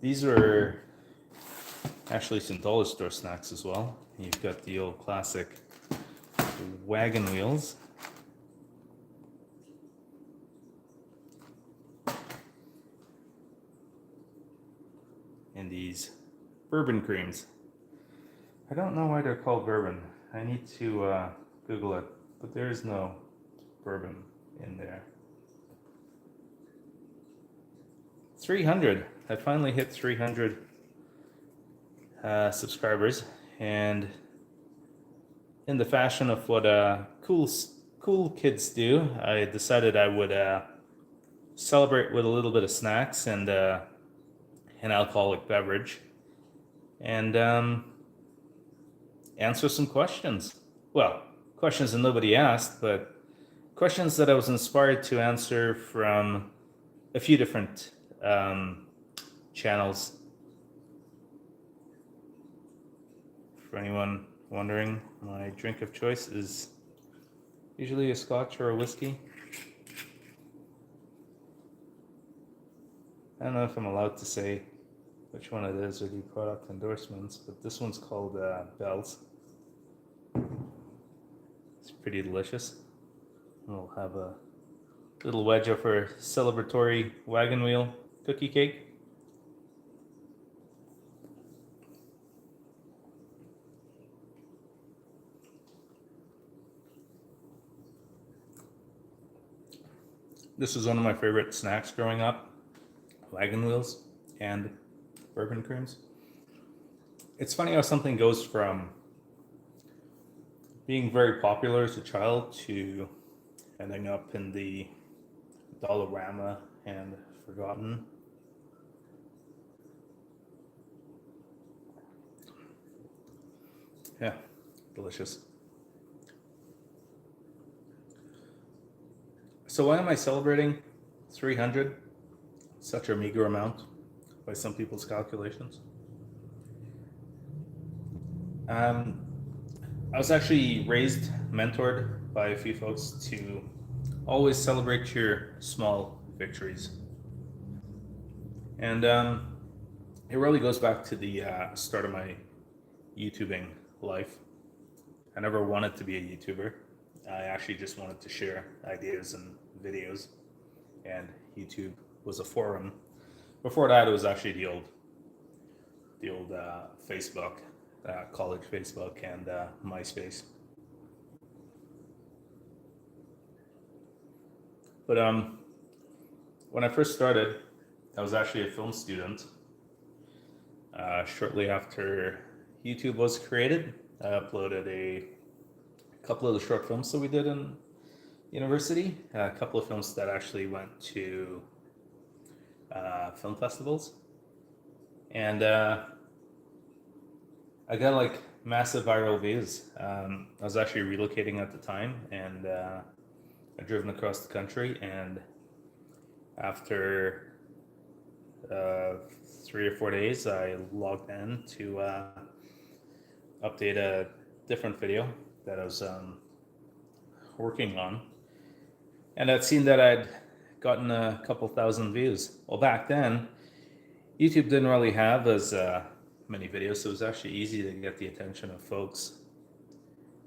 These are actually some dollar store snacks as well. You've got the old classic wagon wheels. And these bourbon creams. I don't know why they're called bourbon. I need to Google it, but there is no bourbon in there. 300. I finally hit 300 subscribers, and in the fashion of what cool kids do, I decided I would celebrate with a little bit of snacks and an alcoholic beverage, and answer some questions. Well, questions that nobody asked, but questions that I was inspired to answer from a few different channels. For anyone wondering, my drink of choice is usually a scotch or a whiskey. I don't know if I'm allowed to say which one it is or do product endorsements, but this one's called Bell's. It's pretty delicious. We'll have a little wedge of our celebratory wagon wheel cookie cake. This was one of my favorite snacks growing up, wagon wheels and bourbon creams. It's funny how something goes from being very popular as a child to ending up in the Dollarama and forgotten. Yeah, delicious. So why am I celebrating 300? Such a meager amount by some people's calculations. I was actually raised, mentored by a few folks to always celebrate your small victories. And it really goes back to the start of my YouTubing life. I never wanted to be a YouTuber. I actually just wanted to share ideas and videos, and YouTube was a forum. Before that, it was actually the old Facebook, college Facebook, and MySpace. But when I first started, I was actually a film student. Shortly after YouTube was created, I uploaded a couple of the short films that we did in university, a couple of films that actually went to film festivals, and I got like massive viral views. I was actually relocating at the time, and I'd driven across the country, and after 3 or 4 days, I logged in to update a different video that I was working on, and I'd seen that I'd gotten a couple thousand views. Well, back then, YouTube didn't really have as many videos, so it was actually easy to get the attention of folks.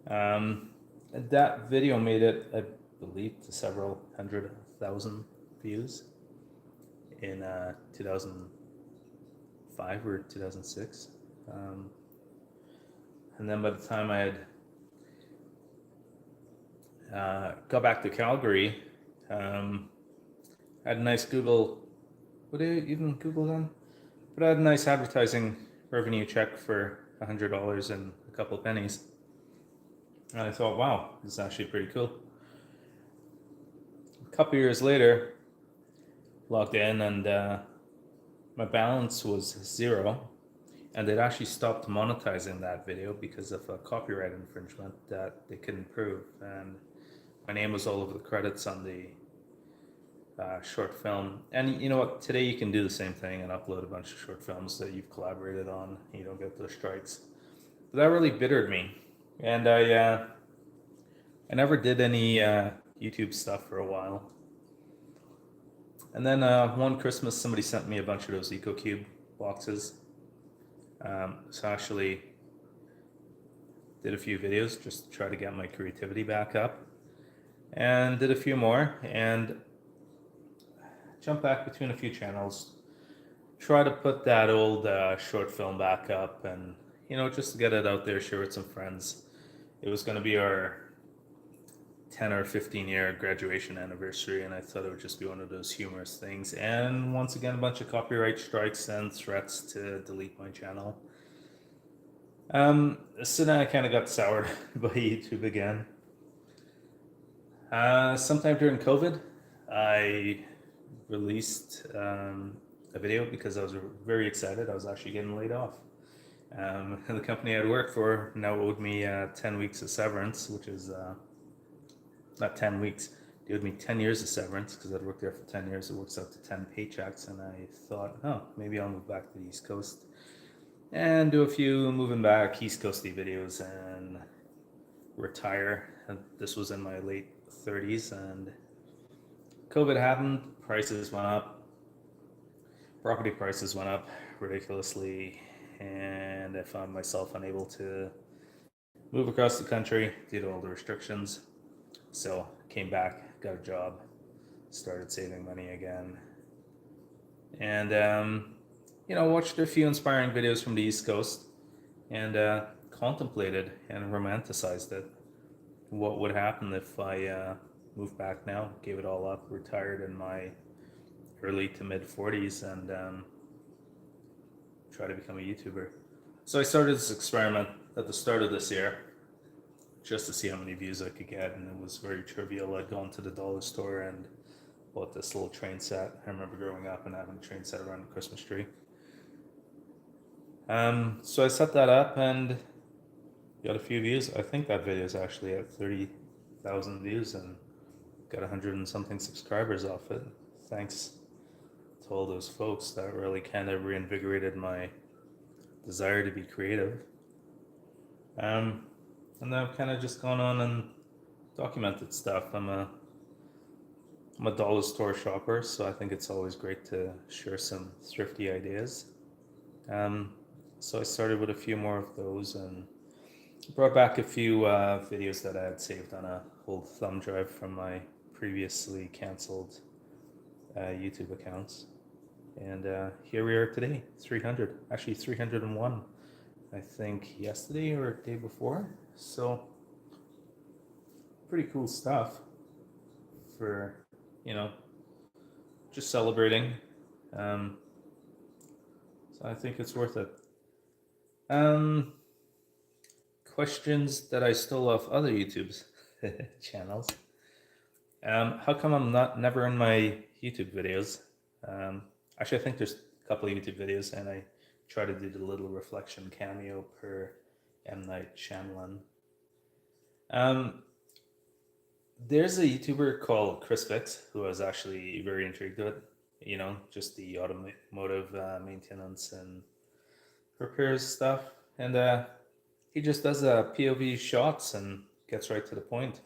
That video made it, I believe, to several 100,000 views in 2005 or 2006. And then by the time I had got back to Calgary, I had a nice Google, would I even Google them? But I had a nice advertising revenue check for $100 and a couple of pennies. And I thought, wow, this is actually pretty cool. A couple years later, logged in, and my balance was 0. And they'd actually stopped monetizing that video because of a copyright infringement that they couldn't prove. And my name was all over the credits on the short film. And you know what? Today you can do the same thing and upload a bunch of short films that you've collaborated on. You don't get those strikes. But that really bittered me. And I never did any YouTube stuff for a while. And then one Christmas, somebody sent me a bunch of those EcoCube boxes. So I actually did a few videos just to try to get my creativity back up, and did a few more, and jumped back between a few channels. Try to put that old short film back up, and just to get it out there, share with some friends. It was going to be our 10 or 15 year graduation anniversary, and I thought it would just be one of those humorous things. And once again, a bunch of copyright strikes and threats to delete my channel. So then I kind of got soured by YouTube again. Sometime during COVID, I released a video because I was very excited. I was actually getting laid off. The company I'd worked for now owed me 10 weeks of severance, which is not 10 weeks. They owed me 10 years of severance because I'd worked there for 10 years. It works out to 10 paychecks. And I thought, maybe I'll move back to the East Coast and do a few moving back East Coasty videos and retire. And this was in my late 30s, and COVID happened. Prices went up. Property prices went up ridiculously, and I found myself unable to move across the country due to all the restrictions. So came back, got a job, started saving money again, and watched a few inspiring videos from the East Coast, and contemplated and romanticized it. What would happen if I moved back now, gave it all up, retired in my early to mid 40s, and try to become a YouTuber. So I started this experiment at the start of this year just to see how many views I could get, and it was very trivial. I'd gone to the dollar store and bought this little train set. I remember growing up and having a train set around the Christmas tree. So I set that up and got a few views. I think that video is actually at 30,000 views and got 100 and something subscribers off it. Thanks to all those folks. That really kind of reinvigorated my desire to be creative. And then I've kind of just gone on and documented stuff. I'm a dollar store shopper, so I think it's always great to share some thrifty ideas. So I started with a few more of those and brought back a few videos that I had saved on a old thumb drive from my previously canceled YouTube accounts. And here we are today, 300, actually 301, I think yesterday or day before. So pretty cool stuff for, just celebrating. So I think it's worth it. Questions that I stole off other YouTube's channels. How come I'm never in my YouTube videos? Actually, I think there's a couple of YouTube videos, and I try to do the little reflection cameo per M. Night Shyamalan. There's a YouTuber called Chris Fix who I was actually very intrigued with. Just the automotive maintenance and repairs stuff, and he just does POV shots and gets right to the point.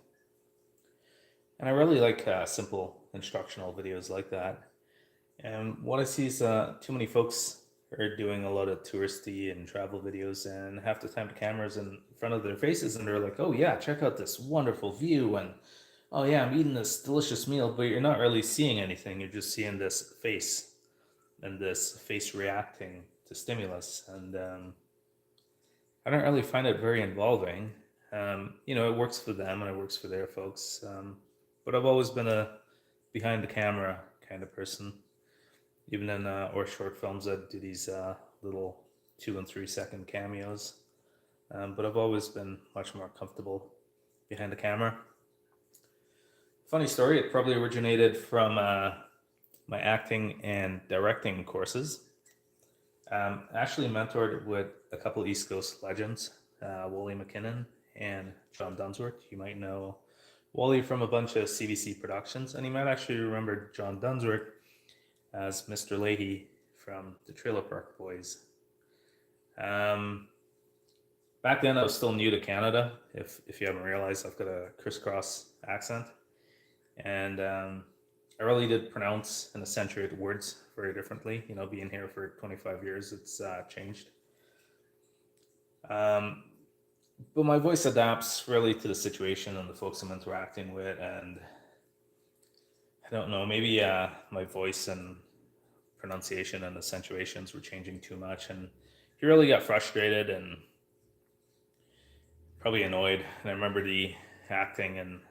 And I really like simple instructional videos like that. And what I see is too many folks are doing a lot of touristy and travel videos, and half the time the camera's in front of their faces and they're like, oh yeah, check out this wonderful view, and oh yeah, I'm eating this delicious meal, but you're not really seeing anything. You're just seeing this face and this face reacting to stimulus. And I don't really find it very involving. It works for them and it works for their folks. But I've always been a behind the camera kind of person. Even in or short films, I'd do these little 2 and 3 second cameos. But I've always been much more comfortable behind the camera. Funny story, it probably originated from my acting and directing courses. Actually mentored with a couple East Coast legends, Wally McKinnon and John Dunsworth. You might know Wally from a bunch of CBC productions, and you might actually remember John Dunsworth as Mr. Leahy from the Trailer Park Boys. Back then I was still new to Canada. If you haven't realized, I've got a crisscross accent. And I really did pronounce and accentuate words very differently. You know, being here for 25 years, it's changed. Um, but my voice adapts really to the situation and the folks I'm interacting with, and I don't know, maybe my voice and pronunciation and accentuations were changing too much, and he really got frustrated and probably annoyed. And I remember the acting and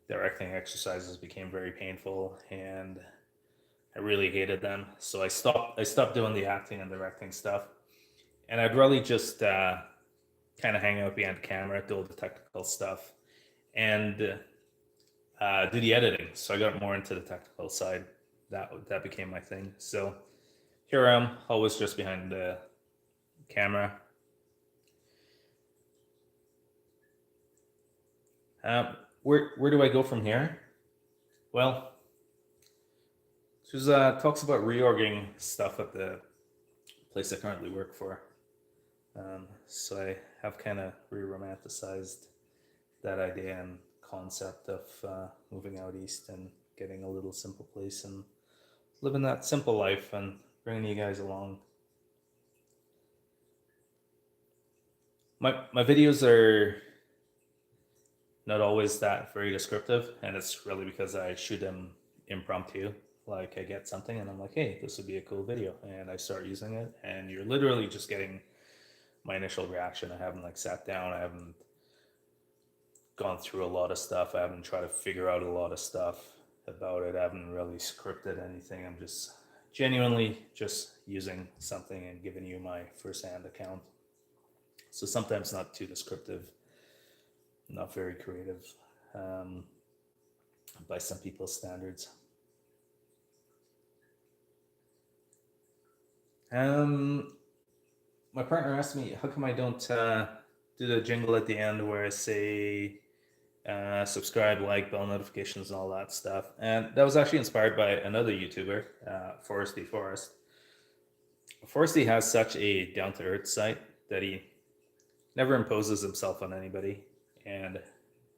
directing exercises became very painful, and I really hated them. So I stopped doing the acting and directing stuff, and I'd really just kind of hang out behind the camera, do all the technical stuff, and do the editing. So I got more into the technical side. That became my thing. So here I am, always just behind the camera. Where do I go from here? Well, there's talks about reorging stuff at the place I currently work for. So I have kind of re-romanticized that idea and concept of moving out east and getting a little simple place and living that simple life and bringing you guys along. My videos are not always that very descriptive, and it's really because I shoot them impromptu. Like I get something and I'm like, hey, this would be a cool video, and I start using it, and you're literally just getting my initial reaction. I haven't like sat down, I haven't gone through a lot of stuff, I haven't tried to figure out a lot of stuff about it, I haven't really scripted anything. I'm just genuinely just using something and giving you my first-hand account. So sometimes not too descriptive, not very creative by some people's standards. My partner asked me, how come I don't do the jingle at the end where I say subscribe, like, bell notifications, and all that stuff? And that was actually inspired by another YouTuber, Foresty Forest. Foresty has such a down-to-earth site that he never imposes himself on anybody, and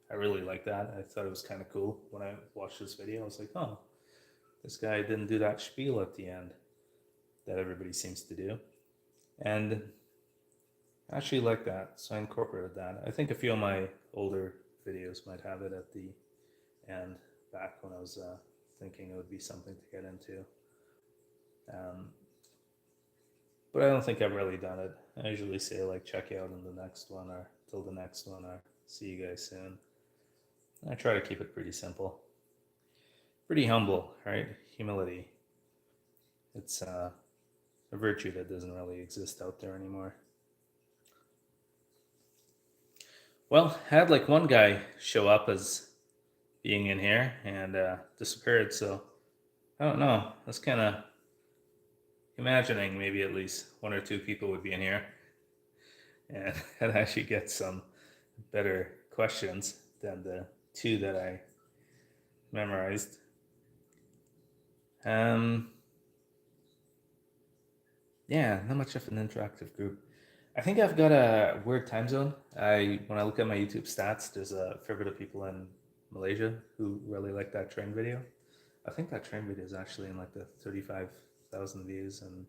I really like that. I thought it was kind of cool when I watched this video. I was like, oh, this guy didn't do that spiel at the end that everybody seems to do. And I actually like that, so I incorporated that. I think a few of my older videos might have it at the end, back when I was thinking it would be something to get into. But I don't think I've really done it. I usually say like check you out in the next one, or till the next one, or see you guys soon. I try to keep it pretty simple. Pretty humble, right? Humility. It's a virtue that doesn't really exist out there anymore. Well, I had like one guy show up as being in here and disappeared, so I don't know. That's kind of imagining maybe at least one or two people would be in here and I'd actually get some better questions than the two that I memorized. Yeah, not much of an interactive group. I think I've got a weird time zone. When I look at my YouTube stats, there's a fair bit of people in Malaysia who really like that train video. I think that train video is actually in like the 35,000 views, and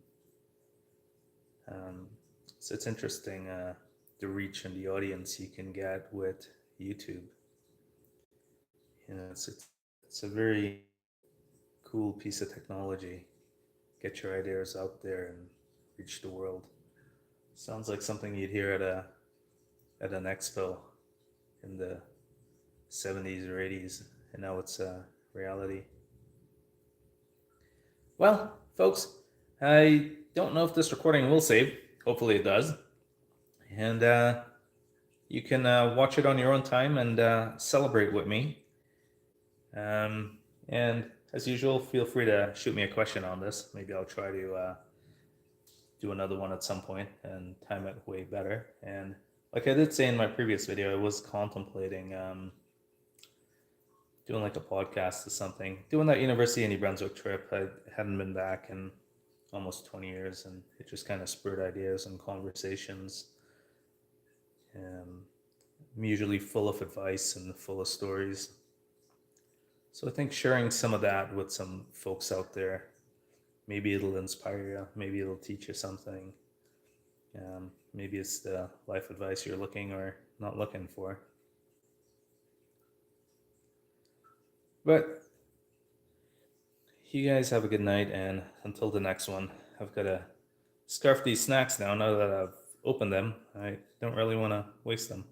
so it's interesting the reach and the audience you can get with YouTube. You know, it's a very cool piece of technology. Get your ideas out there and reach the world. Sounds like something you'd hear at an expo in the 70s or 80s, and now it's a reality. Well, folks, I don't know if this recording will save. Hopefully it does. And you can watch it on your own time and celebrate with me. And as usual, feel free to shoot me a question on this. Maybe I'll try to do another one at some point and time it way better. And like I did say in my previous video, I was contemplating doing like a podcast or something. Doing that University of New Brunswick trip, I hadn't been back in almost 20 years, and it just kind of spurred ideas and conversations. I'm usually full of advice and full of stories. So I think sharing some of that with some folks out there, maybe it'll inspire you, maybe it'll teach you something. Maybe it's the life advice you're looking or not looking for. But you guys have a good night, and until the next one, I've got to scarf these snacks now that I've opened them. I don't really want to waste them.